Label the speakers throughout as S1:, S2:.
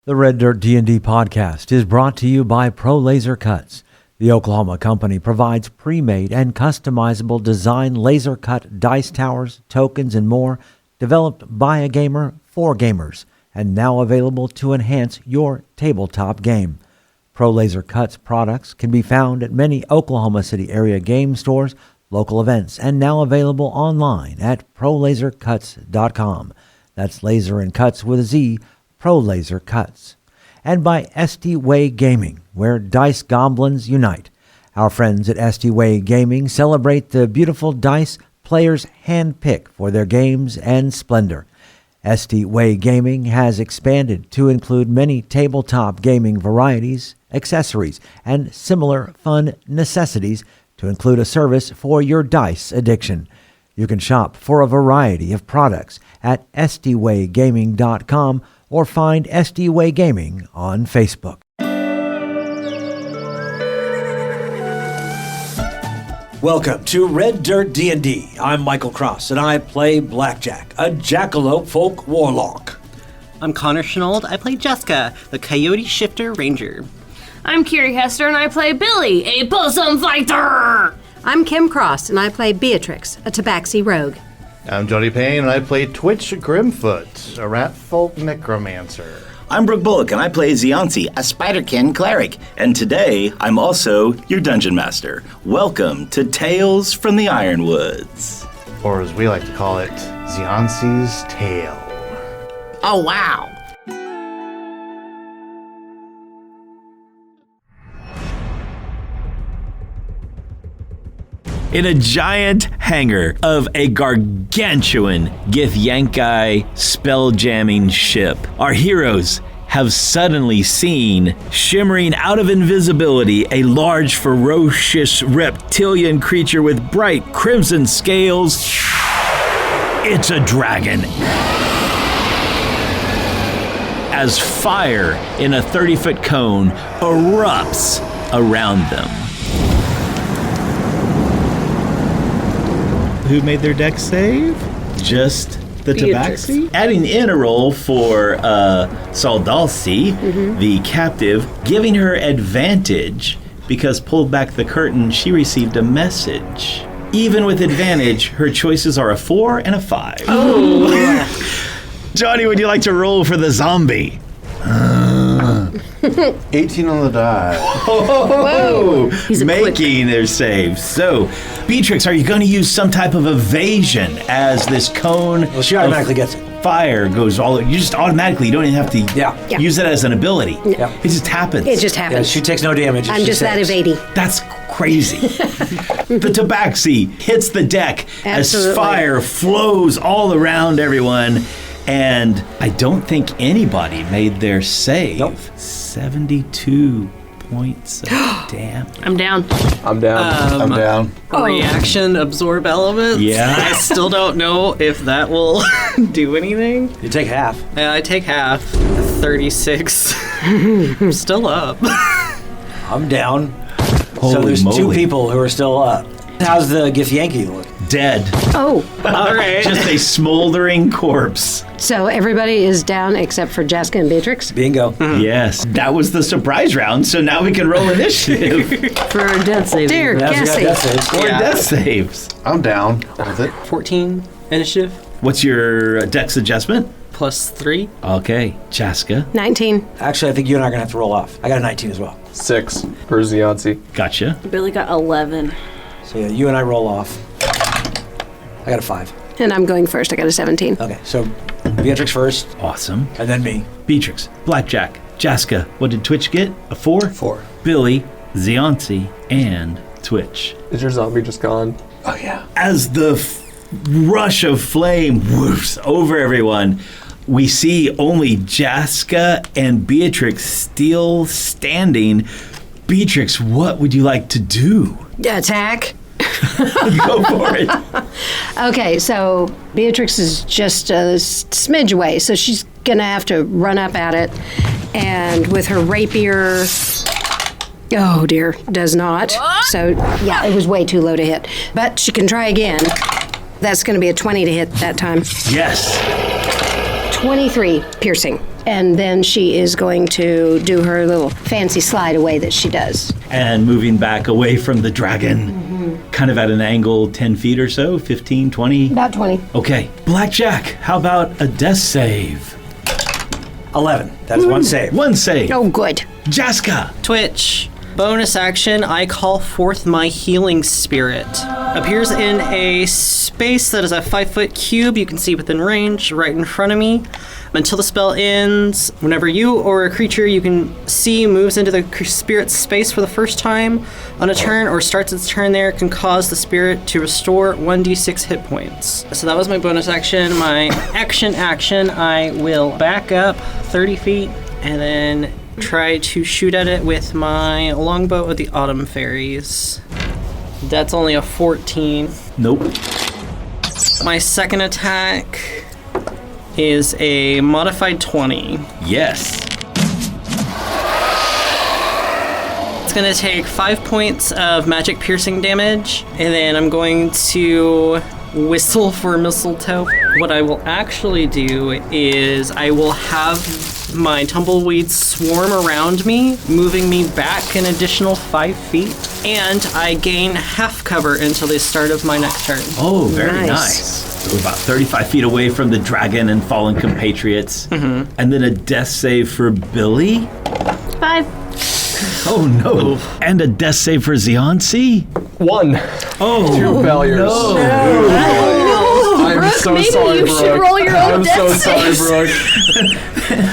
S1: The Red Dirt D&D podcast is brought to you by Pro Laser Cuts. The Oklahoma company provides pre-made and customizable design laser cut dice towers, tokens, and more, developed by a gamer for gamers, and now available to enhance your tabletop game. Pro Laser Cuts products can be found at many Oklahoma City area game stores, local events, and now available online at prolasercuts.com. That's laser and cuts with a Z, Pro Laser Cuts. And by SD Way Gaming, where dice goblins unite. Our friends at SD Way Gaming celebrate the beautiful dice players handpick for their games and splendor. SD Way Gaming has expanded to include many tabletop gaming varieties, accessories, and similar fun necessities to include a service for your dice addiction. You can shop for a variety of products at sdwaygaming.com or find SD Way Gaming on Facebook. Welcome to Red Dirt D&D. I'm Michael Cross, and I play Blackjack, a jackalope folk warlock.
S2: I'm Connor Shenold. I play Jaska, the Coyote Shifter Ranger.
S3: I'm Kiri Hester, and I play Billy, a bosom fighter!
S4: I'm Kim Cross, and I play Beatrix, a Tabaxi rogue.
S5: I'm Jody Payne, and I play Twitch Grimfoot, a ratfolk necromancer.
S6: I'm Brooke Bullock, and I play Ziansi, a Spiderkin cleric. And today, I'm also your dungeon master. Welcome to Tales from the Ironwoods.
S5: Or as we like to call it, Ziansi's Tale.
S6: Oh, wow.
S7: In a giant hangar of a gargantuan Githyanki spell-jamming ship, our heroes have suddenly seen, shimmering out of invisibility, a large, ferocious reptilian creature with bright crimson scales. It's a dragon. As fire in a 30-foot cone erupts around them. Who made their dex save? Just the Tabaxi? Adding in a roll for Saldalsi, the captive, giving her advantage because pulled back the curtain, she received a message. Even with advantage, her choices are a 4 and a 5. Oh. Johnny, would you like to roll for the zombie?
S5: 18 on the die.
S7: Oh, making their save. So, Beatrix, are you going to use some type of evasion as this cone?
S1: Well, she automatically gets it.
S7: Fire goes all. You just automatically. You don't even have to use it as an ability.
S4: Yeah.
S7: It just happens.
S4: It just happens.
S1: Yeah, she takes no damage.
S4: I'm just that evading.
S7: That's crazy. The Tabaxi hits the deck as fire flows all around everyone. And I don't think anybody made their save.
S1: Nope.
S7: 72 points of damage.
S3: I'm down.
S5: I'm down.
S2: Reaction absorb element?
S7: Yeah.
S2: I still don't know if that will do anything.
S1: You take half.
S2: I take half. 36. I'm still up.
S1: I'm down.
S7: Holy
S1: so there's
S7: moly.
S1: 2 people who are still up. How's the Githyanki look?
S7: Dead.
S4: Oh,
S2: All right.
S7: Just a smoldering corpse.
S4: so everybody is down except for Jaska and Beatrix?
S1: Bingo.
S7: Yes. That was the surprise round, so now we can roll initiative.
S3: For a death saving.
S4: Dear
S1: That's
S4: Cassie.
S1: got death saves.
S7: Or death saves.
S5: I'm down with it.
S2: 14 initiative
S7: What's your dex adjustment?
S2: plus 3.
S7: Okay. Jaska.
S4: 19.
S1: Actually, I think you and I are going to have to roll off. I got a 19 as well.
S8: 6 for Ziansi.
S7: Gotcha.
S3: Billy got 11.
S1: So yeah, you and I roll off. I got a 5.
S4: And I'm going first. I got a 17.
S1: Okay, so Beatrix first,
S7: Awesome.
S1: and then me.
S7: Beatrix, Blackjack, Jaska. What did Twitch get? A 4?
S8: 4.
S7: Billy, Ziansi, and Twitch.
S8: Is your zombie just gone?
S5: Oh, yeah.
S7: As the rush of flame whoops over everyone, we see only Jaska and Beatrix still standing. Beatrix, what would you like to do?
S4: Attack.
S7: Go for it.
S4: Okay, so Beatrix is just a smidge away, so she's gonna have to run up at it, and with her rapier, oh dear, does not. So yeah, it was way too low to hit, but she can try again. That's gonna be a 20 to hit that time.
S7: Yes.
S4: 23 piercing. And then she is going to do her little fancy slide away that she does.
S7: And moving back away from the dragon, kind of at an angle 10 feet or so, 15, 20?
S4: About 20.
S7: Okay. Blackjack, how about a death save?
S1: 11. That's one save.
S7: One save.
S4: Oh, good.
S7: Jaska.
S2: Twitch. Bonus action, I call forth my healing spirit. Appears in a space that is a 5-foot cube you can see within range right in front of me. Until the spell ends, whenever you or a creature you can see moves into the spirit's space for the first time on a turn or starts its turn there, can cause the spirit to restore 1d6 hit points. So that was my bonus action. My action, I will back up 30 feet and then try to shoot at it with my longboat with the autumn fairies. That's only a 14.
S7: Nope.
S2: My second attack is a modified 20.
S7: Yes.
S2: It's going to take 5 points of magic piercing damage, and then I'm going to whistle for mistletoe. What I will actually do is I will have my tumbleweeds swarm around me, moving me back an additional 5 feet, and I gain half cover until the start of my next turn.
S7: Oh, very
S4: Nice.
S7: nice. So we're about 35 feet away from the dragon and fallen compatriots. And then a death save for Billy.
S3: 5.
S7: Oh, no. And a death save for Ziansi.
S8: 1.
S7: Oh,
S8: 2 failures.
S7: no.
S8: I'm so
S3: maybe
S8: sorry,
S3: you
S8: Brooke.
S3: should roll your own
S8: I'm so
S3: death
S8: sorry,
S3: saves.
S8: Brooke.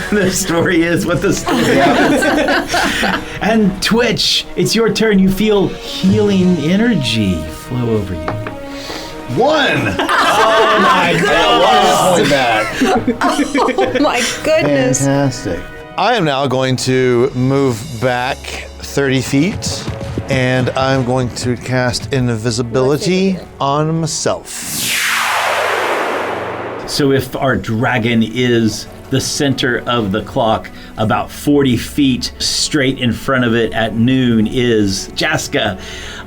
S7: The story is what the story is. And Twitch, it's your turn. You feel healing energy flow over you.
S5: 1.
S7: Oh, my God.
S4: Oh, my goodness.
S5: Fantastic. I am now going to move back 30 feet, and I'm going to cast invisibility on myself.
S7: So if our dragon is the center of the clock, about 40 feet straight in front of it at noon is Jaska.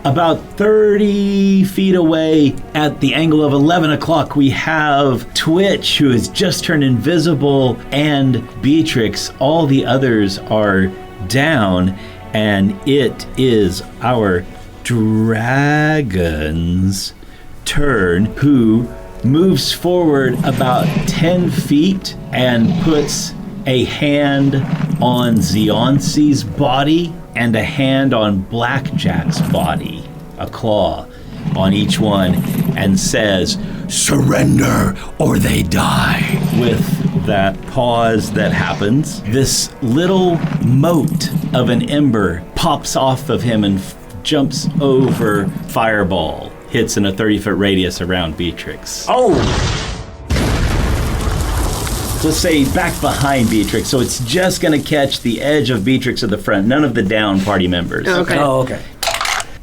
S7: About 30 feet away at the angle of 11 o'clock, we have Twitch, who has just turned invisible, and Beatrix. All the others are down, and it is our dragon's turn, who moves forward about 10 feet and puts a hand on Ziansi's body and a hand on Blackjack's body, a claw on each one, and says, "Surrender or they die." With that pause that happens, this little mote of an ember pops off of him and jumps over Fireball. Hits in a 30-foot radius around Beatrix.
S1: Oh!
S7: Let's say back behind Beatrix, so it's just going to catch the edge of Beatrix at the front, none of the down party members.
S2: Okay.
S1: Oh, okay.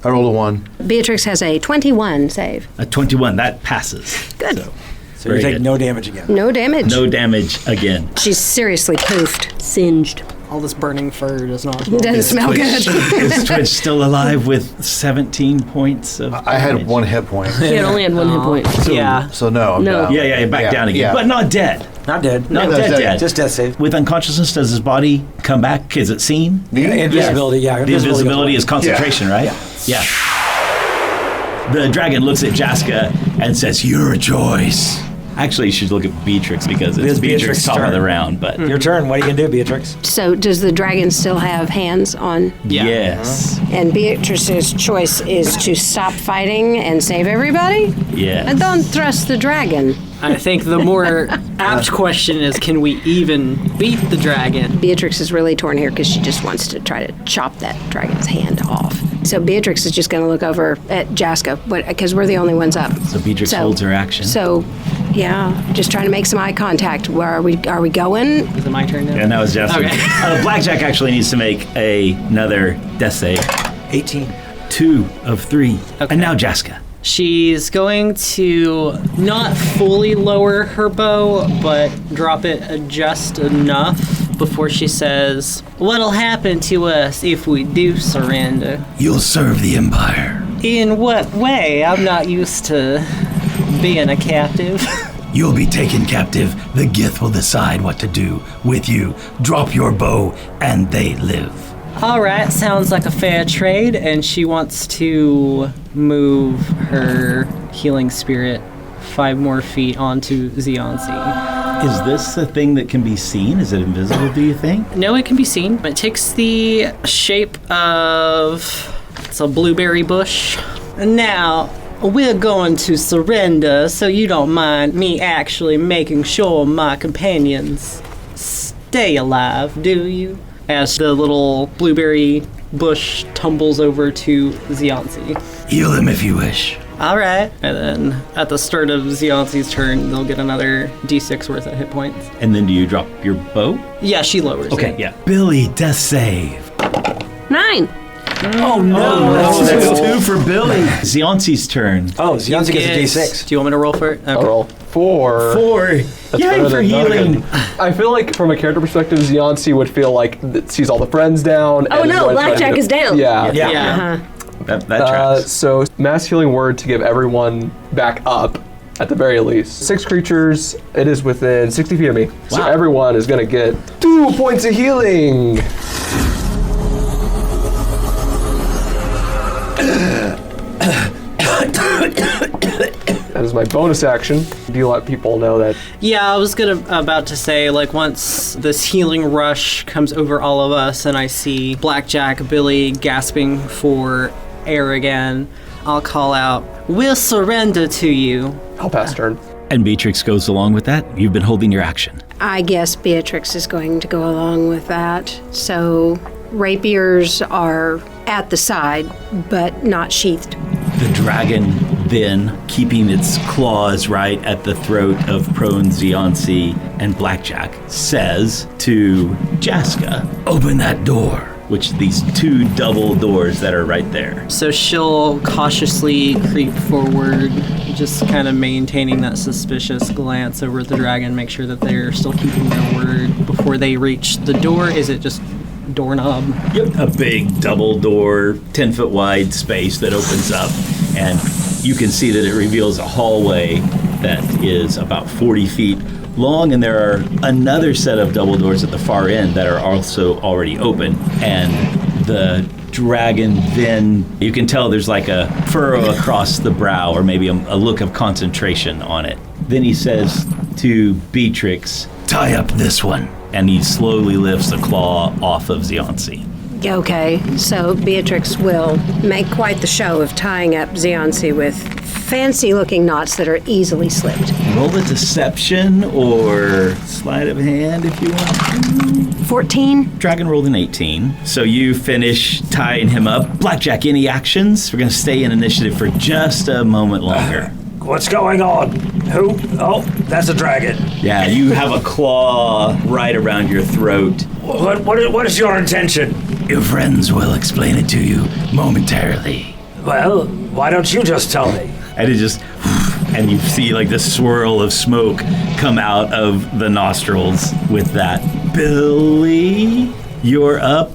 S5: I rolled a 1.
S4: Beatrix has a 21 save.
S7: A 21, that passes.
S4: Good.
S1: So you
S7: Very
S1: take
S7: good.
S1: no damage again.
S4: No damage.
S7: No damage again.
S4: She's seriously poofed.
S3: Singed.
S2: All this burning fur does not.
S4: Doesn't smell good.
S7: Is Twitch still alive with 17 points of
S5: I had
S7: damage?
S5: 1 hit point.
S3: He had only had 1 hit point.
S5: So,
S2: Yeah.
S5: So no, I'm
S3: No.
S5: down.
S7: Yeah, back down again.
S5: Yeah.
S7: But not dead.
S1: Not dead.
S7: Not
S5: No,
S7: dead,
S5: dead.
S7: dead.
S1: Just death save.
S7: With unconsciousness, does his body come back? Is it seen?
S1: Invisibility, yeah.
S7: The invisibility
S1: goes
S7: is concentration, right? Yeah. The dragon looks at Jaska and says, "Your choice." Actually, you should look at Beatrix because it's
S1: It's
S7: Beatrix
S1: Beatrix's
S7: top of
S1: turn.
S7: the round, but
S1: away. Your turn. What are you going to do, Beatrix?
S4: So does the dragon still have hands on?
S2: Yeah.
S7: yes.
S4: And Beatrix's choice is to stop fighting and save everybody?
S7: Yes.
S4: And don't thrust the dragon.
S2: I think the more apt question is, can we even beat the dragon?
S4: Beatrix is really torn here because she just wants to try to chop that dragon's hand off. So Beatrix is just going to look over at Jaska, because we're the only ones up.
S7: So Beatrix holds her action.
S4: So, yeah, just trying to make some eye contact. Where are we going?
S2: Is it my turn now?
S7: And that was Jaska.
S2: Okay.
S7: Blackjack actually needs to make another death save.
S1: 18.
S7: 2 of 3.
S2: Okay.
S7: And now Jaska.
S2: She's going to not fully lower her bow, but drop it just enough before she says, "What'll happen to us if we do surrender?"
S7: You'll serve the Empire.
S2: In what way? I'm not used to being a captive.
S9: You'll be taken captive. The Gith will decide what to do with you. Drop your bow, and they live.
S2: All right, sounds like a fair trade, and she wants to move her healing spirit 5 more feet onto Xionsi.
S7: Is this a thing that can be seen? Is it invisible, do you think?
S2: No, it can be seen. It takes the shape of... it's a blueberry bush. Now, we're going to surrender, so you don't mind me actually making sure my companions stay alive, do you? As the little blueberry bush tumbles over to Xionsi.
S9: Heal them if you wish.
S2: All right. And then at the start of Xionsi's turn, they'll get another d6 worth of hit points.
S7: And then do you drop your bow?
S2: Yeah, she lowers it.
S7: Yeah.
S9: Billy, death save.
S3: 9.
S7: Oh, no. That's 2 for Billy. Xionsi's turn.
S1: Oh, Xionsi gets a D6.
S2: Do you want me to roll for it? Okay.
S10: I'll roll 4.
S7: 4. Yay
S10: better
S7: for
S10: than
S7: healing.
S10: I feel like from a character perspective, Xionsi would feel like sees all the friends down.
S3: Oh
S10: and
S3: no,
S10: is
S3: Blackjack is down.
S10: Yeah.
S2: Yeah.
S7: That tracks.
S10: So mass healing word to give everyone back up, at the very least. 6 creatures, it is within 60 feet of me. So everyone is going to get 2 points of healing. That is my bonus action. Do you let people know that?
S2: Yeah, I was about to say, like, once this healing rush comes over all of us and I see Blackjack, Billy gasping for air again, I'll call out, "We'll surrender to you."
S10: I'll pass turn.
S7: And Beatrix goes along with that. You've been holding your action.
S4: I guess Beatrix is going to go along with that. So rapiers are at the side, but not sheathed.
S7: The dragon then, keeping its claws right at the throat of prone Xionsi and Blackjack, says to Jaska, "Open that door," which these 2 double doors that are right there.
S2: So she'll cautiously creep forward, just kind of maintaining that suspicious glance over at the dragon, make sure that they're still keeping their word before they reach the door. Is it just doorknob?
S7: Yep. A big double door, 10-foot wide space that opens up, and you can see that it reveals a hallway that is about 40 feet long, and there are another set of double doors at the far end that are also already open. And the dragon then, you can tell there's like a furrow across the brow, or maybe a look of concentration on it. Then he says to Beatrix,
S9: Tie up this one.
S7: and he slowly lifts the claw off of Xionsi.
S4: Okay, so Beatrix will make quite the show of tying up Xionsi with fancy-looking knots that are easily slipped.
S7: Roll a deception or sleight of hand if you want.
S4: 14.
S7: Dragon rolled an 18. So you finish tying him up. Blackjack, any actions? We're going to stay in initiative for just a moment longer.
S1: What's going on? Who? Oh, that's a dragon.
S7: Yeah, you have a claw right around your throat.
S1: What is your intention?
S9: Your friends will explain it to you momentarily.
S1: Well, why don't you just tell me?
S7: And it just, and you see like the swirl of smoke come out of the nostrils with that. Billy, you're up.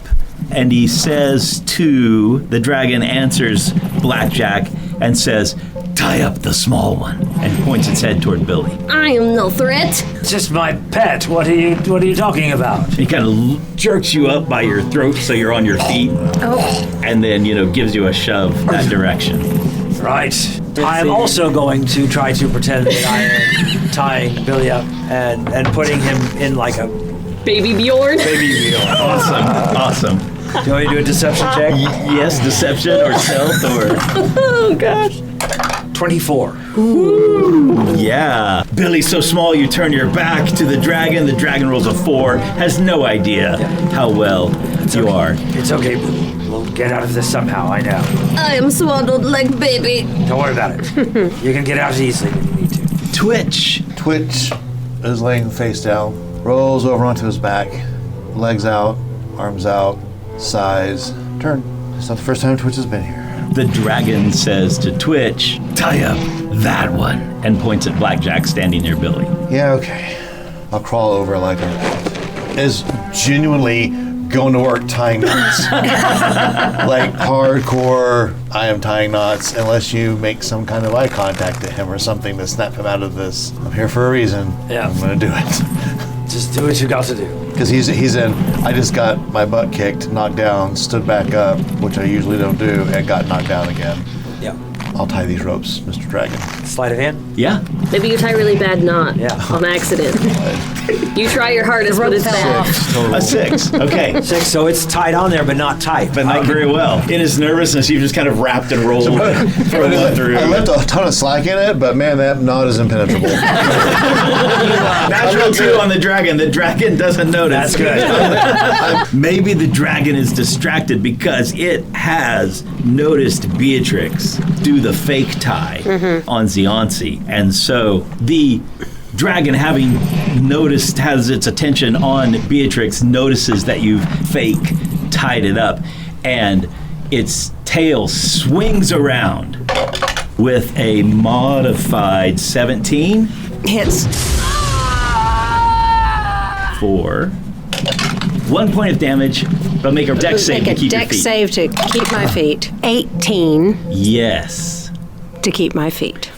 S7: And he says to, the dragon answers Blackjack and says, tie up the small one, and points its head toward Billy.
S3: I am no threat.
S1: It's just my pet. What are you talking about?
S7: He kind of jerks you up by your throat so you're on your feet.
S4: Oh.
S7: And then, gives you a shove that direction.
S1: Right. I am also going to try to pretend that I am tying Billy up and putting him in like a
S3: Baby Bjorn.
S1: baby wheel.
S7: Awesome.
S1: Do you want me to do a deception check?
S7: Yes, deception or stealth or...
S3: Oh gosh.
S1: 24.
S7: Yeah. Billy's so small you turn your back to the dragon. The dragon rolls a 4. Has no idea how well you are.
S1: It's okay. We'll get out of this somehow, I know.
S3: I am swaddled like baby.
S1: Don't worry about it. You can get out easily when you need to.
S7: Twitch.
S5: Twitch is laying face down, rolls over onto his back, legs out, arms out, sighs, turn. It's not the first time Twitch has been here.
S7: The dragon says to Twitch,
S9: Tie up that one.
S7: and points at Blackjack standing near Billy.
S5: Yeah, okay. I'll crawl over like a... As genuinely going to work tying knots. Like hardcore, I am tying knots unless you make some kind of eye contact at him or something to snap him out of this. I'm here for a reason.
S1: Yeah.
S5: I'm going to do it.
S1: Just do what you got to do.
S5: Because he's in, I just got my butt kicked, knocked down, stood back up, which I usually don't do, and got knocked down again.
S1: Yeah.
S5: I'll tie these ropes, Mr. Dragon.
S1: Sleight of hand?
S7: Yeah.
S3: Maybe you tie a really bad knot on accident. You try your hardest, but it's bad.
S7: A 6. Okay.
S1: 6, so it's tied on there, but not tight.
S7: But not very well. In his nervousness, you just kind of wrapped and rolled through.
S5: I left a ton of slack in it, but man, that knot is impenetrable.
S7: Natural 2 on the dragon. The dragon doesn't notice.
S1: That's good.
S7: Maybe the dragon is distracted because it has noticed Beatrix do the fake tie on Ziansi. And so the dragon, having noticed, has its attention on Beatrix, notices that you've fake tied it up, and its tail swings around with a modified 17.
S4: Hits.
S7: For 1 point of damage, but make a dex save to keep your
S4: Make a dex
S7: feet.
S4: save to keep my feet. 18
S7: Yes.
S4: to keep my feet.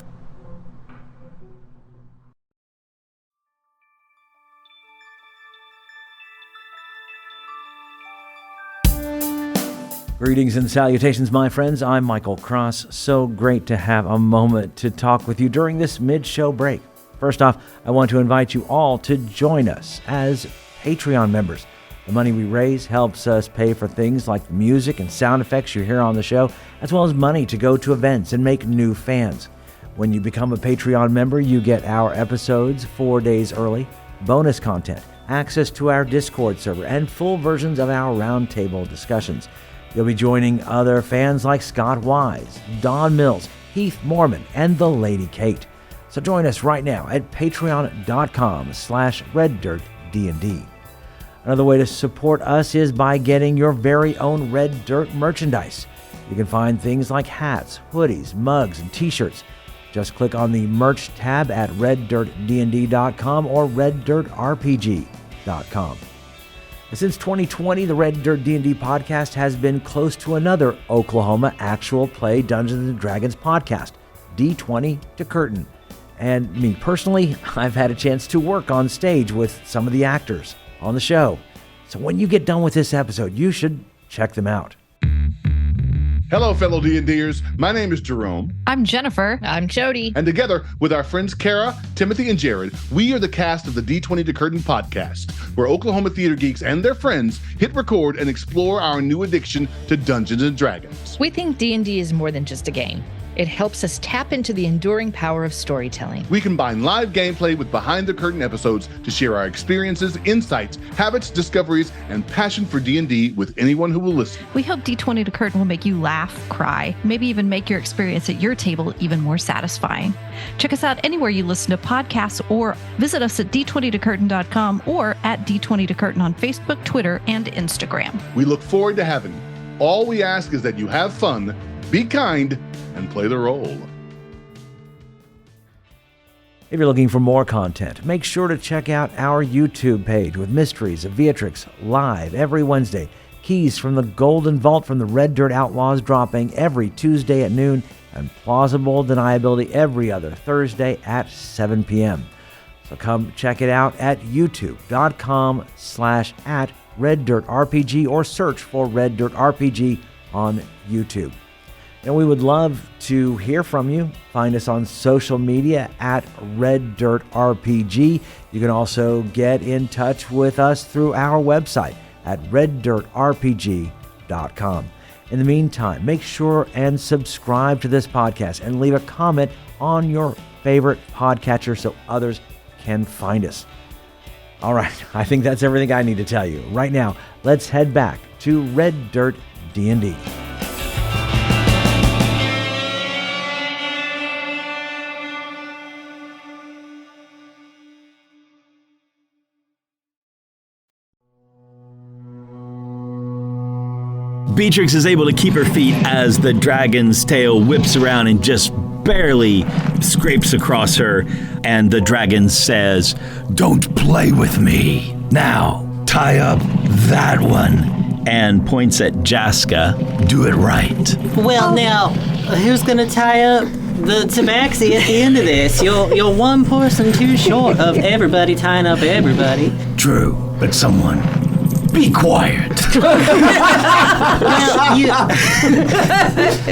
S1: Greetings and salutations, my friends. I'm Michael Cross. So great to have a moment to talk with you during this mid-show break. First off, I want to invite you all to join us as Patreon members. The money we raise helps us pay for things like the music and sound effects you hear on the show, as well as money to go to events and make new fans. When you become a Patreon member, you get our episodes 4 days early, bonus content, access to our Discord server, and full versions of our roundtable discussions. You'll be joining other fans like Scott Wise, Don Mills, Heath Mormon, and the Lady Kate. So join us right now at patreon.com/RedDirtDnD. Another way to support us is by getting your very own Red Dirt merchandise. You can find things like hats, hoodies, mugs, and t-shirts. Just click on the merch tab at reddirtdnd.com or reddirtrpg.com. Since 2020, the Red Dirt D&D podcast has been close to another Oklahoma actual play Dungeons & Dragons podcast, D20 to Curtain. And me personally, I've had a chance to work on stage with some of the actors on the show. So when you get done with this episode, you should check them out.
S11: Hello, fellow D&Ders. My name is Jerome.
S12: I'm Jennifer. I'm Jody.
S11: And together with our friends Kara, Timothy, and Jared, we are the cast of the D20 to Curtain podcast, where Oklahoma theater geeks and their friends hit record and explore our new addiction to Dungeons & Dragons.
S12: We think D&D is more than just a game. It helps us tap into the enduring power of storytelling.
S11: We combine live gameplay with behind-the-curtain episodes to share our experiences, insights, habits, discoveries, and passion for D&D with anyone who will listen.
S13: We hope D20 to Curtain will make you laugh, cry, maybe even make your experience at your table even more satisfying. Check us out anywhere you listen to podcasts or visit us at d20tocurtain.com or at D20 to Curtain on Facebook, Twitter, and Instagram.
S11: We look forward to having you. All we ask is that you have fun, be kind, and play the role.
S1: If you're looking for more content, make sure to check out our YouTube page with Mysteries of Beatrix live every Wednesday. Keys from the Golden Vault from the Red Dirt Outlaws dropping every Tuesday at noon, and Plausible Deniability every other Thursday at 7 p.m. So come check it out at youtube.com/@RedDirtRPG or search for Red Dirt RPG on YouTube. And we would love to hear from you. Find us on social media at Red Dirt RPG. You can also get in touch with us through our website at reddirtrpg.com. In the meantime, make sure and subscribe to this podcast and leave a comment on your favorite podcatcher so others can find us. All right, I think that's everything I need to tell you. Right now, let's head back to Red Dirt D&D.
S7: Beatrix is able to keep her feet as the dragon's tail whips around and just barely scrapes across her. And the dragon says,
S9: "Don't play with me. Now, tie up That one.
S7: And points at Jaska.
S9: Do it right.
S2: Well, now, who's gonna tie up the Tabaxi at the end of this? You're one person too short of everybody tying up everybody.
S9: True, but someone, be quiet.
S2: Well,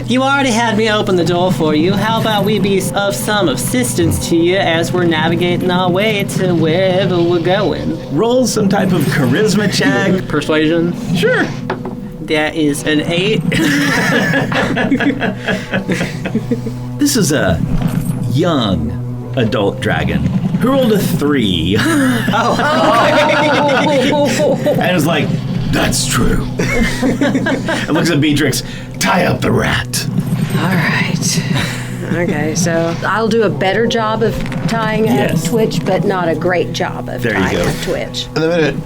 S2: you already had me open the door for you. How about we be of some assistance to you as we're navigating our way to wherever we're going?
S7: Roll some type of charisma check.
S2: Persuasion?
S7: Sure.
S2: That is an 8.
S7: This is a young adult dragon who rolled a 3. And is like,
S9: that's true.
S7: and looks at Beatrix, tie up the rat.
S4: All right. Okay, so I'll do a better job of tying up Twitch, but not a great job of tying up Twitch.
S5: And the minute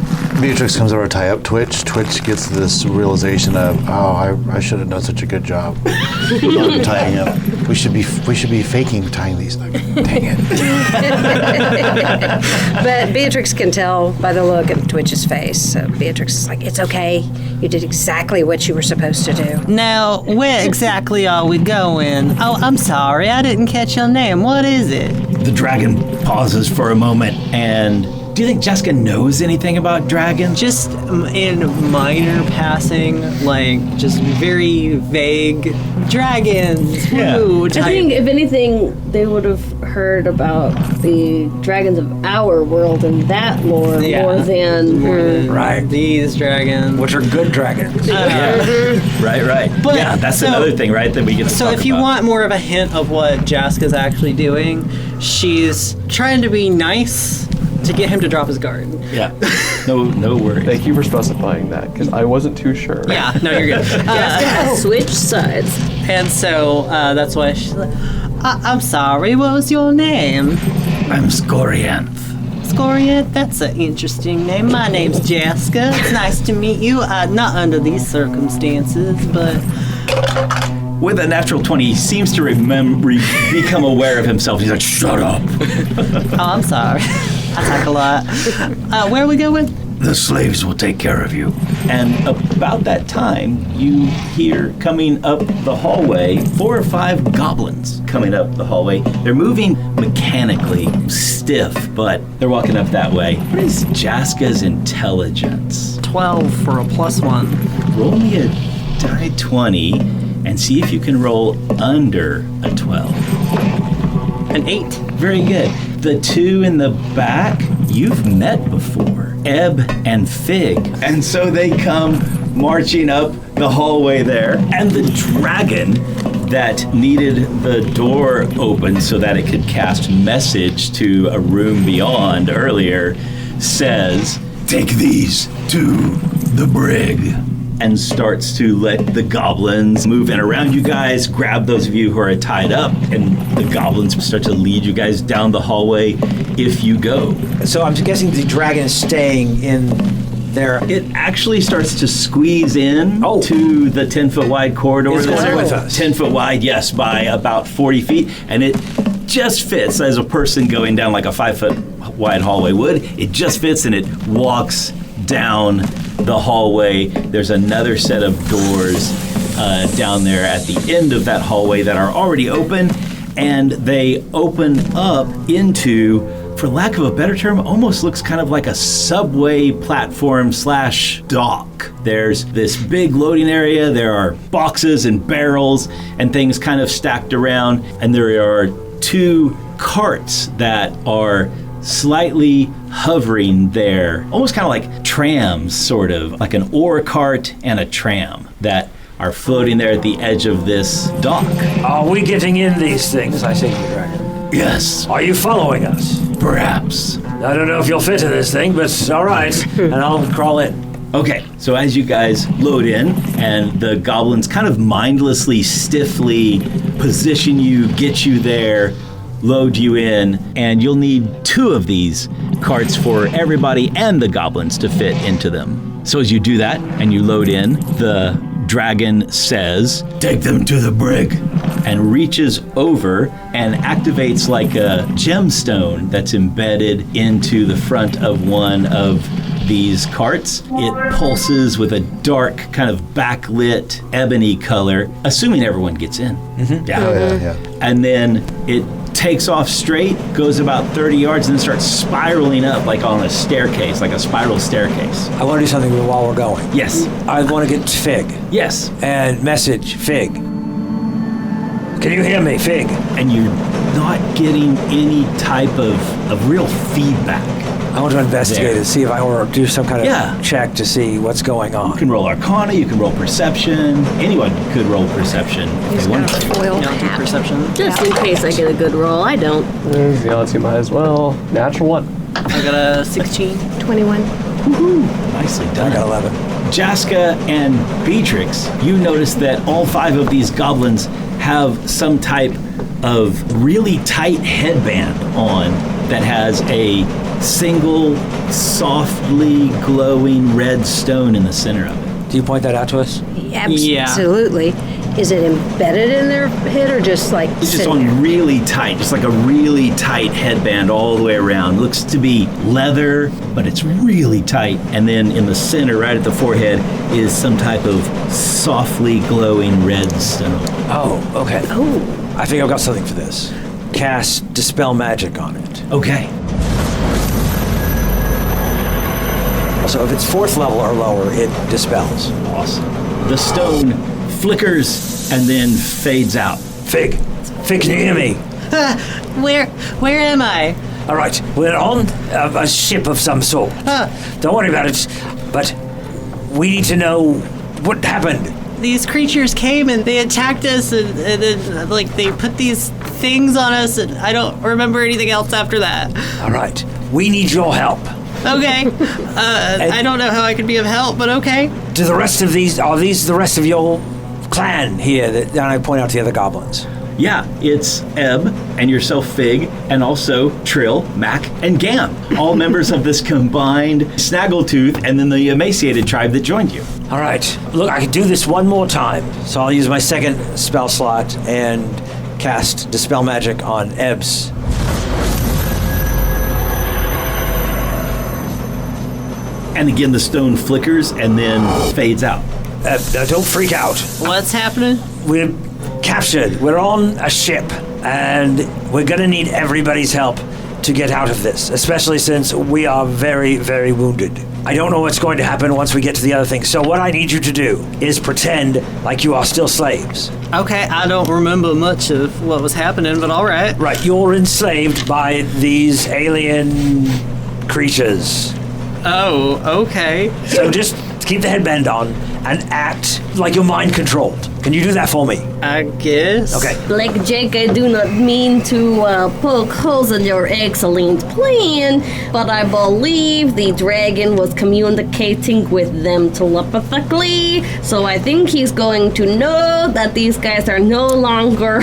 S5: Beatrix comes over to tie up Twitch gets this realization of, I should have done such a good job on tying up. We should be faking tying these. Dang it.
S4: But Beatrix can tell by the look of Twitch's face. So Beatrix is like, it's okay. You did exactly what you were supposed to do.
S2: Now, where exactly are we going? Oh, I'm sorry, I didn't catch your name. What is it?
S7: The dragon pauses for a moment. And do you think Jaska knows anything about dragons?
S2: Just in minor passing, like just very vague dragons.
S7: Yeah.
S2: Woo,
S3: I think, if anything, they would have heard about the dragons of our world and that lore more than
S2: these dragons,
S1: which are good dragons.
S7: Right.
S2: But
S7: yeah, that's another thing, right? That we get to
S2: So
S7: talk
S2: if you
S7: about.
S2: want more of a hint of what Jaska's actually doing, she's trying to be nice to get him to drop his guard.
S7: Yeah. No worries.
S10: Thank you for specifying that, because I wasn't too sure.
S2: Yeah, no, you're good.
S3: switch sides.
S2: And so that's why she's like, I'm sorry, what was your name?
S9: I'm Scorianth.
S2: Scorianth? That's an interesting name. My name's Jaska. It's nice to meet you. Not under these circumstances, but...
S7: With a natural 20, he seems to become aware of himself. He's like, shut up.
S2: Oh, I'm sorry. I talk a lot. Where are we going?
S9: The slaves will take care of you.
S7: And about that time, you hear coming up the hallway 4 or 5 goblins coming up the hallway. They're moving mechanically, stiff, but they're walking up that way. What is Jaska's intelligence?
S2: 12 for a +1.
S7: Roll me a die 20 and see if you can roll under a 12.
S2: An 8.
S7: Very good. The 2 in the back, you've met before. Ebb and Fig. And so they come marching up the hallway there. And the dragon that needed the door open so that it could cast message to a room beyond earlier says,
S9: take these to the brig.
S7: And starts to let the goblins move in around you guys, grab those of you who are tied up, and the goblins start to lead you guys down the hallway if you go.
S1: So I'm guessing the dragon is staying in there.
S7: It actually starts to squeeze in to the 10-foot wide corridor.
S1: It's going with us.
S7: 10 foot wide, yes, by about 40 feet. And it just fits as a person going down like a 5-foot wide hallway would. It just fits and it walks down the hallway. There's another set of doors down there at the end of that hallway that are already open, and they open up into, for lack of a better term, almost looks kind of like a subway platform / dock. There's this big loading area. There are boxes and barrels and things kind of stacked around, and there are 2 carts that are slightly hovering there, almost kind of like trams, sort of like an ore cart and a tram that are floating there at the edge of this dock.
S1: Are we getting in these things? I say to the dragon.
S9: Yes.
S1: Are you following us?
S9: Perhaps.
S1: I don't know if you'll fit in this thing, but all right. And I'll crawl in.
S7: Okay, so as you guys load in, and the goblins kind of mindlessly, stiffly position you, get you there, load you in, and you'll need 2 of these carts for everybody and the goblins to fit into them. So as you do that and you load in, the dragon says,
S9: take them to the brig,
S7: and reaches over and activates like a gemstone that's embedded into the front of one of these carts. It pulses with a dark, kind of backlit ebony color, assuming everyone gets in. Yeah. And then it takes off straight, goes about 30 yards, and then starts spiraling up like on a staircase, like a spiral staircase.
S1: I want to do something while we're going.
S7: Yes.
S1: I want to get Fig.
S7: Yes.
S1: And message Fig. Can you hear me, Fig?
S7: And you're not getting any type of real feedback.
S1: I want to investigate
S7: there.
S1: it, see if I want to do some kind of check to see what's going on.
S7: You can roll Arcana, you can roll Perception. Anyone could roll Perception if they wanted to.
S2: Do perception.
S3: Just in case I get a good roll. I don't.
S10: Zianti might as well. Natural 1.
S2: I got a 16.
S4: 21.
S7: Nicely done.
S1: I got 11.
S7: Jaska and Beatrix, you notice that all 5 of these goblins have some type of really tight headband on that has a single, softly glowing red stone in the center of it.
S1: Do you point that out to us?
S4: Absolutely. Is it embedded in their head or just like
S7: It's just on really tight, just like a really tight headband all the way around. Looks to be leather, but it's really tight. And then in the center, right at the forehead, is some type of softly glowing red stone.
S1: Oh, okay. I think I've got something for this. Cast Dispel Magic on it.
S7: Okay.
S1: So if it's 4th level or lower, it dispels.
S7: Awesome. The stone flickers and then fades out.
S1: Fig, can you hear me?
S2: Where am I?
S1: All right, we're on a ship of some sort. Don't worry about it, but we need to know what happened.
S2: These creatures came and they attacked us and then like they put these things on us and I don't remember anything else after that.
S1: All right, we need your help.
S2: Okay. I don't know how I could be of help, but okay.
S1: Do the rest of these, are these the rest of your clan here? And I point out to the other goblins.
S7: Yeah, it's Ebb and yourself, Fig, and also Trill, Mac, and Gam, all members of this combined Snaggletooth and then the emaciated tribe that joined you.
S1: All right, look, I can do this one more time. So I'll use my second spell slot and cast Dispel Magic on Ebb's.
S7: And again, the stone flickers and then fades out.
S1: Don't freak out.
S2: What's happening?
S1: We're captured. We're on a ship, and we're gonna need everybody's help to get out of this, especially since we are very, very wounded. I don't know what's going to happen once we get to the other thing, so what I need you to do is pretend like you are still slaves.
S2: Okay, I don't remember much of what was happening, but all right.
S1: Right, you're enslaved by these alien creatures.
S2: Oh, okay.
S1: So just keep the headband on and act like you're mind controlled. Can you do that for me?
S2: I guess.
S1: Okay.
S3: Blackjack, I do not mean to poke holes in your excellent plan, but I believe the dragon was communicating with them telepathically, so I think he's going to know that these guys are no longer...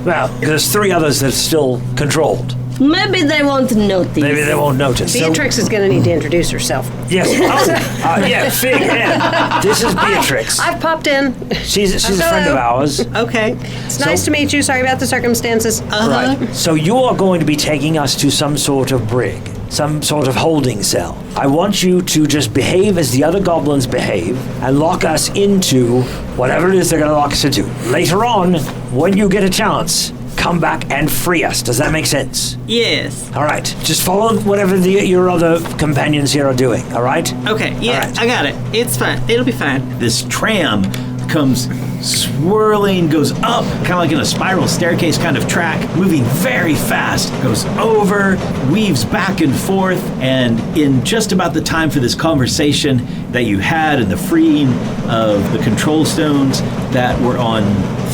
S1: Well, there's 3 others that are still controlled.
S3: Maybe they won't notice.
S1: Maybe they won't notice.
S4: Beatrix is going to need to introduce herself.
S1: Yes. Yeah, Fig. Yeah. This is Beatrix.
S4: I've popped in.
S1: She's a friend of ours.
S2: Okay.
S4: It's nice to meet you. Sorry about the circumstances.
S1: Right. So you are going to be taking us to some sort of brig, some sort of holding cell. I want you to just behave as the other goblins behave and lock us into whatever it is they're going to lock us into. Later on, when you get a chance, come back and free us. Does that make sense?
S2: Yes.
S1: All right. Just follow whatever your other companions here are doing, all right?
S2: Okay, yeah,
S1: All right.
S2: I got it. It's fine. It'll be fine.
S7: This tram comes swirling, goes up, kind of like in a spiral staircase kind of track, moving very fast, goes over, weaves back and forth, and in just about the time for this conversation that you had and the freeing of the control stones that were on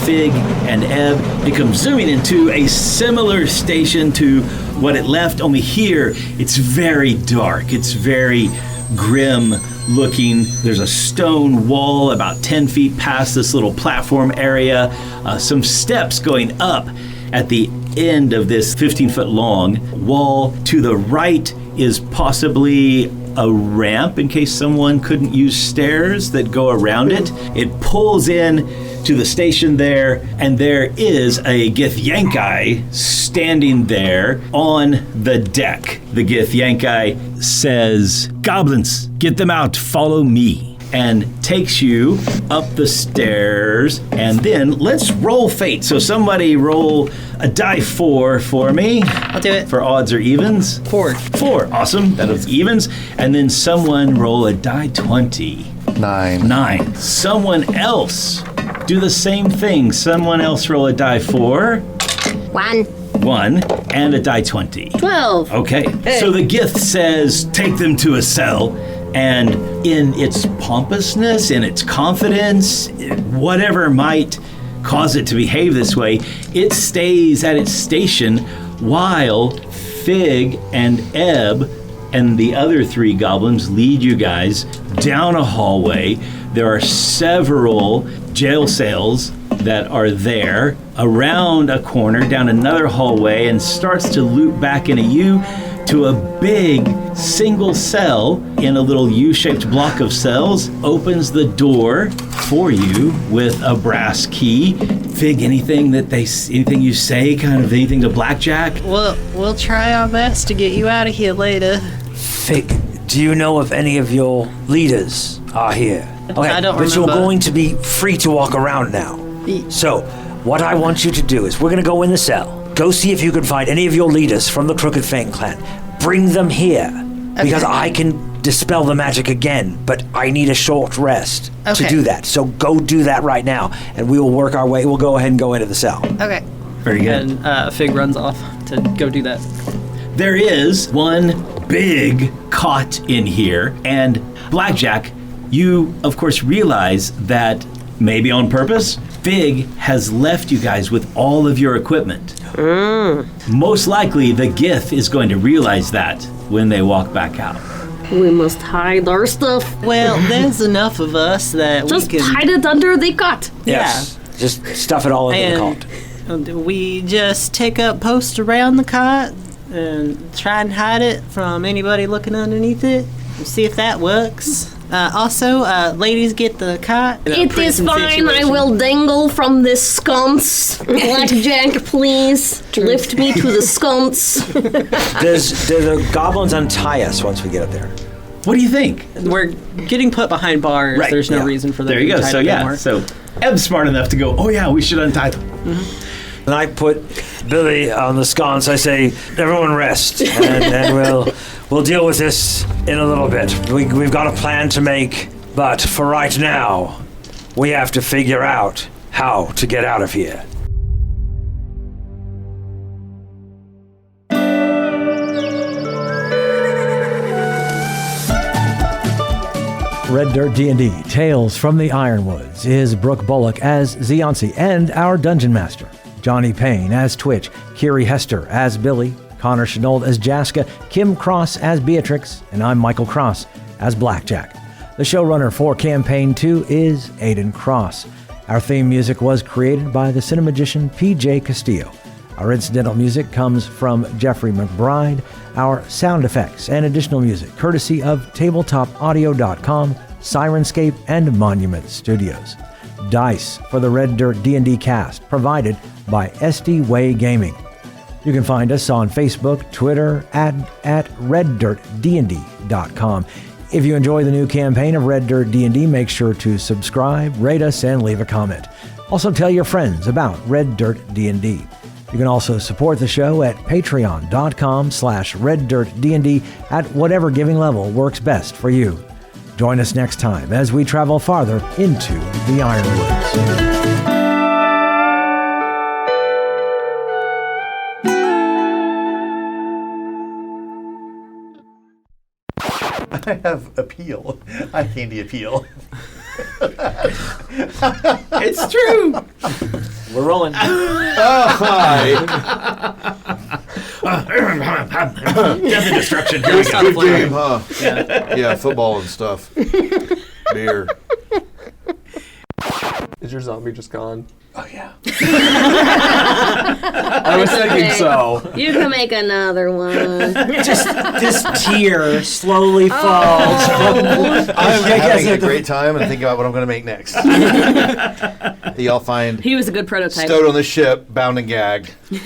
S7: Fig and Ebb, it comes zooming into a similar station to what it left, only here it's very dark, it's very grim looking. There's a stone wall about 10 feet past this little platform area, some steps going up at the end of this 15-foot long wall. To the right is possibly a ramp in case someone couldn't use stairs that go around it. It pulls in to the station there, and there is a Githyankai standing there on the deck. The Githyankai says, "Goblins, get them out, follow me." And takes you up the stairs, and then let's roll fate. So somebody roll a die 4 for me.
S2: I'll do it.
S7: For odds or evens.
S2: 4.
S7: 4, awesome. That was evens. And then someone roll a die 20.
S5: 9.
S7: 9. Someone else do the same thing. Someone else roll a die 4.
S3: 1.
S7: 1 and a die 20.
S3: 12.
S7: Okay. So the Gith says, take them to a cell. And in its pompousness, in its confidence, whatever might cause it to behave this way, it stays at its station while Fig and Ebb and the other 3 goblins lead you guys down a hallway. There are several jail cells that are there, around a corner, down another hallway, and starts to loop back into you to a big single cell in a little U-shaped block of cells, opens the door for you with a brass key. Fig, anything you say, kind of anything to Blackjack?
S2: We'll try our best to get you out of here later.
S1: Fig, do you know if any of your leaders are here? Okay,
S2: I don't
S1: but you're
S2: remember.
S1: going to be free to walk around now. So, what I want you to do is we're going to go in the cell. Go see if you can find any of your leaders from the Crooked Fang clan. Bring them here, because I can dispel the magic again, but I need a short rest to do that. So go do that right now, and we will work our way. We'll go ahead and go into the cell.
S2: Okay.
S7: Very good.
S2: And Fig runs off to go do that.
S7: There is one big cot in here, and Blackjack, you of course realize that, maybe on purpose, Fig has left you guys with all of your equipment. Most likely the Gith is going to realize that when they walk back out.
S3: We must hide our stuff.
S2: Well, there's enough of us that
S3: Just
S2: we can...
S3: hide it under the cot.
S1: Yes. Just stuff it all into the cot.
S2: And we just take up posts around the cot and try and hide it from anybody looking underneath it and see if that works. Also, ladies, get the cot.
S3: It is fine. I will dangle from this sconce. Blackjack, please lift me to the sconce.
S1: Does the goblins untie us once we get up there?
S7: What do you think?
S2: We're getting put behind bars.
S7: Right,
S2: There's no reason for them
S7: there
S2: to
S7: you
S2: be
S7: go.
S2: tied
S7: So
S2: up
S7: yeah,
S2: anymore.
S7: so Ebb's smart enough to go, oh yeah, we should untie them.
S2: Mm-hmm.
S1: And I put Billy on the sconce. I say, everyone rest, and we'll deal with this in a little bit. We've got a plan to make, but for right now, we have to figure out how to get out of here. Red Dirt D&D Tales from the Ironwoods is Brooke Bullock as Ziansi and our Dungeon Master, Johnny Payne as Twitch, Kiri Hester as Billy, Connor Shenold as Jaska, Kim Cross as Beatrix, and I'm Michael Cross as Blackjack. The showrunner for Campaign 2 is Aidan Cross. Our theme music was created by the cinemagician PJ Castillo. Our incidental music comes from Jeffrey McBride. Our sound effects and additional music courtesy of tabletopaudio.com, Sirenscape, and Monument Studios. Dice for the Red Dirt D&D cast provided by SD Way Gaming. You can find us on Facebook, Twitter, at reddirtdnd.com. If you enjoy the new campaign of Red Dirt D&D, make sure to subscribe, rate us, and leave a comment. Also tell your friends about Red Dirt D&D. You can also support the show at patreon.com/reddirtdnd at whatever giving level works best for you. Join us next time as we travel farther into the Ironwoods.
S5: I have appeal. I candy appeal.
S7: It's true.
S1: We're rolling.
S7: Death and destruction. Here we go.
S14: Good game, huh? Yeah, football and stuff. Beer.
S10: Is your zombie just gone?
S5: Oh, yeah.
S10: I was thinking so.
S3: You can make another one.
S1: Just this tear slowly falls.
S5: I'm having a great time and thinking about what I'm going to make next. Y'all find
S3: He was a good prototype.
S5: stowed on the ship, bound and gagged. He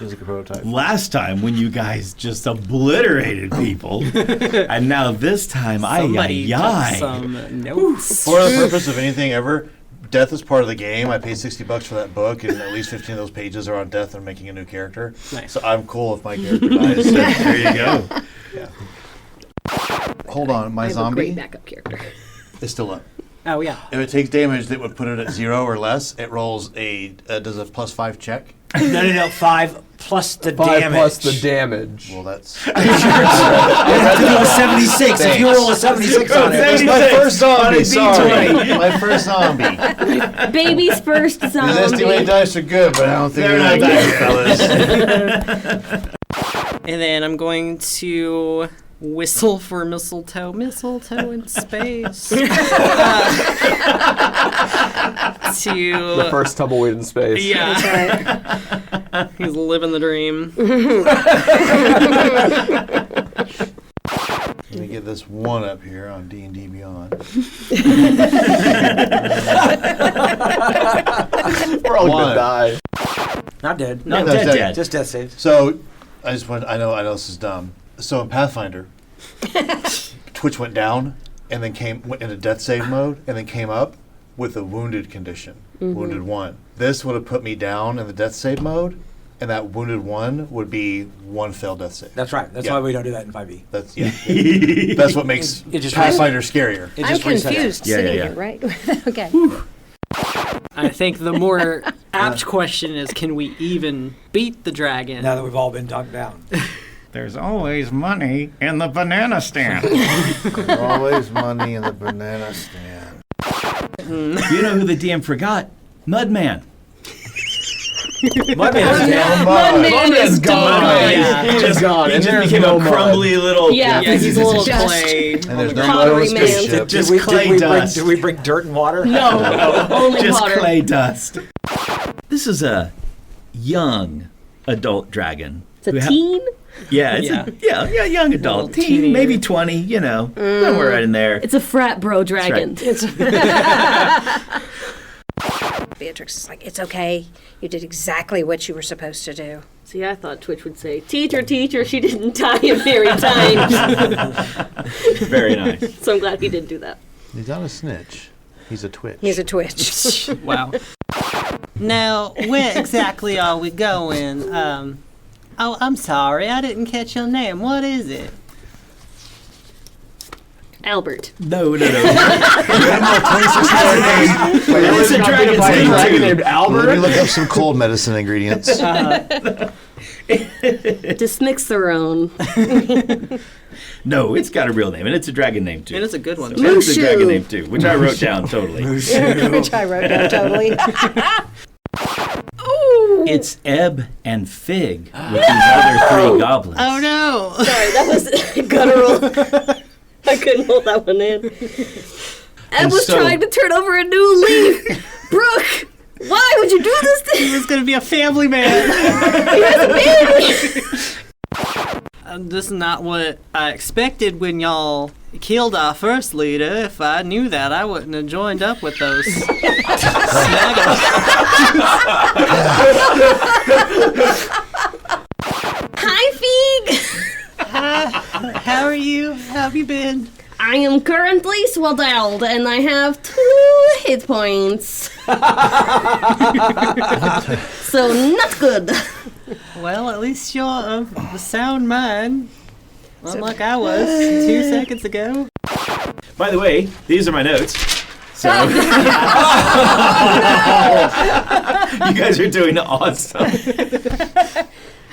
S5: was a good prototype.
S7: Last time when you guys just obliterated people, and now this time,
S2: Somebody took
S7: ay.
S2: some notes.
S5: For the purpose of anything ever, death is part of the game. I paid $60 for that book, and at least 15 of those pages are on death and making a new character.
S2: Nice.
S5: So I'm cool if my character dies. So
S7: There you go.
S5: yeah. Hold on, my
S3: I have a
S5: zombie
S3: great backup character.
S5: is still up.
S2: Oh, yeah.
S5: If it takes damage that would put it at 0 or less, it rolls does a +5 check.
S1: No. 5 plus the
S10: 5
S1: damage.
S10: plus the damage.
S5: Well, that's
S1: You have to do a 76. If you roll a 76 on it.
S5: It's my first zombie. Sorry, my first zombie.
S3: Baby's first
S5: These
S3: zombie.
S5: estimate dice are good, but I don't think they're
S7: not
S5: that fellas.
S2: And then I'm going to whistle for mistletoe. Mistletoe in space.
S10: The
S2: To
S10: first tumbleweed in space.
S2: yeah, he's living the dream.
S5: Let me get this one up here on D&D Beyond.
S10: We're all
S5: One.
S10: gonna die.
S1: Not dead.
S7: Not
S5: No,
S7: dead,
S5: dead.
S7: dead.
S1: Just death saves.
S5: So, I know this is dumb. So in Pathfinder, Twitch went down and then went into death save mode and then came up with a wounded condition, wounded 1. This would have put me down in the death save mode, and that wounded 1 would be 1 failed death save.
S1: That's right. That's
S5: Yeah.
S1: why we don't do that in 5e.
S5: That's That's what makes
S1: It just
S5: Pathfinder scarier.
S1: It
S4: I'm
S1: just resets.
S4: confused
S7: Yeah,
S4: sitting
S7: yeah.
S4: here, right? Okay.
S2: I think the more apt question is, can we even beat the dragon?
S1: Now that we've all been dunked down.
S14: There's always money in the banana stand.
S5: There's always money in the banana stand.
S7: You know who the DM forgot? Mudman.
S1: Mudman's down.
S10: Mudman's gone.
S2: Yeah.
S10: He's just gone.
S7: He
S10: And
S7: just
S10: there's
S7: became
S10: no
S7: a crumbly little.
S3: Yeah,
S2: Yeah, he's a little
S4: Just-
S2: clay.
S5: And there's no
S3: Pottery
S5: mud on the
S3: man.
S5: spaceship.
S7: Just
S1: Did
S7: clay
S1: we
S7: dust.
S1: Did we bring dirt and water?
S3: No, only
S7: Just
S3: water.
S7: clay dust. This is a young adult dragon.
S3: It's a
S7: who
S3: teen?
S7: Yeah, it's
S2: Yeah.
S7: a young adult.
S2: Little
S7: Teen,
S2: teenager.
S7: maybe 20, somewhere right in there.
S3: It's a frat bro dragon.
S4: Beatrix is like, it's okay. You did exactly what you were supposed to do.
S3: See, I thought Twitch would say, teacher, she didn't die a very time.
S7: Very nice.
S3: So I'm glad he didn't do that.
S5: He's not a snitch. He's a twitch.
S4: He's a twitch.
S2: Wow. Now, where exactly are we going? Oh, I'm sorry, I didn't catch your name. What is it?
S3: Albert.
S7: No.
S5: It's
S7: a dragon's name, too.
S10: named Albert.
S5: Let me look up some cold medicine ingredients.
S3: Dismixerone.
S7: No, it's got a real name, and it's a dragon name, too.
S2: And it's a good one.
S7: And it's a
S3: Mushu.
S7: dragon name, too, which I wrote down totally.
S4: Which I wrote down totally.
S7: It's Ebb and Fig with these other 3 goblins.
S2: Oh no!
S3: Sorry, that was guttural. I couldn't hold that one in. Ed was trying to turn over a new leaf. Brooke, why would you do this to
S2: He was gonna be a family man.
S3: He has a baby.
S2: This is not what I expected when y'all killed our first leader. If I knew that, I wouldn't have joined up with those snaggles.
S3: Hi, Feig.
S2: How are you? How have you been?
S3: I am currently swaddled, and I have 2 hit points. So not good.
S2: Well, at least you're of a sound mind. Unlike I was 2 seconds ago.
S7: By the way, these are my notes. So you guys are doing awesome.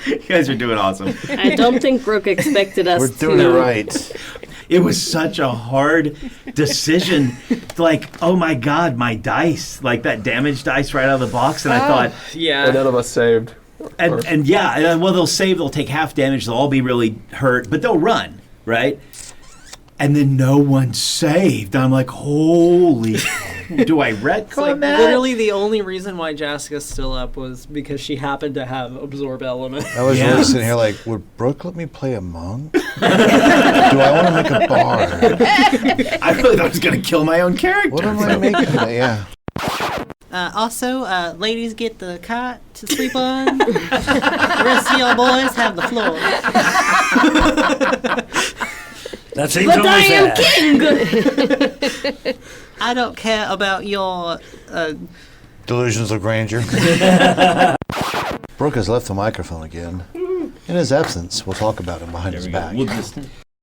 S7: You guys are doing awesome.
S3: I don't think Brooke expected us
S5: We're doing it right.
S7: It was such a hard decision. Like, oh my God, my dice, like that damage dice right out of the box, and I thought,
S2: Yeah.
S10: And none of us saved.
S7: and well, they'll save, they'll take half damage, they'll all be really hurt, but they'll run, right? And then no one saved. I'm like, holy Do I retcon that?
S2: Literally, the only reason why Jaska's still up was because she happened to have absorb element.
S5: I was really sitting here like, would Brooke let me play a monk? Do I want to make a bard?
S7: I really thought I was going to kill my own character.
S5: What am I making? Yeah.
S2: Also, ladies get the cot to sleep on. The rest of y'all boys have the floor.
S1: That seems only fair.
S2: I don't care about your
S5: Delusions of grandeur. Brooke has left the microphone again. In his absence, we'll talk about him behind his back.
S7: We'll just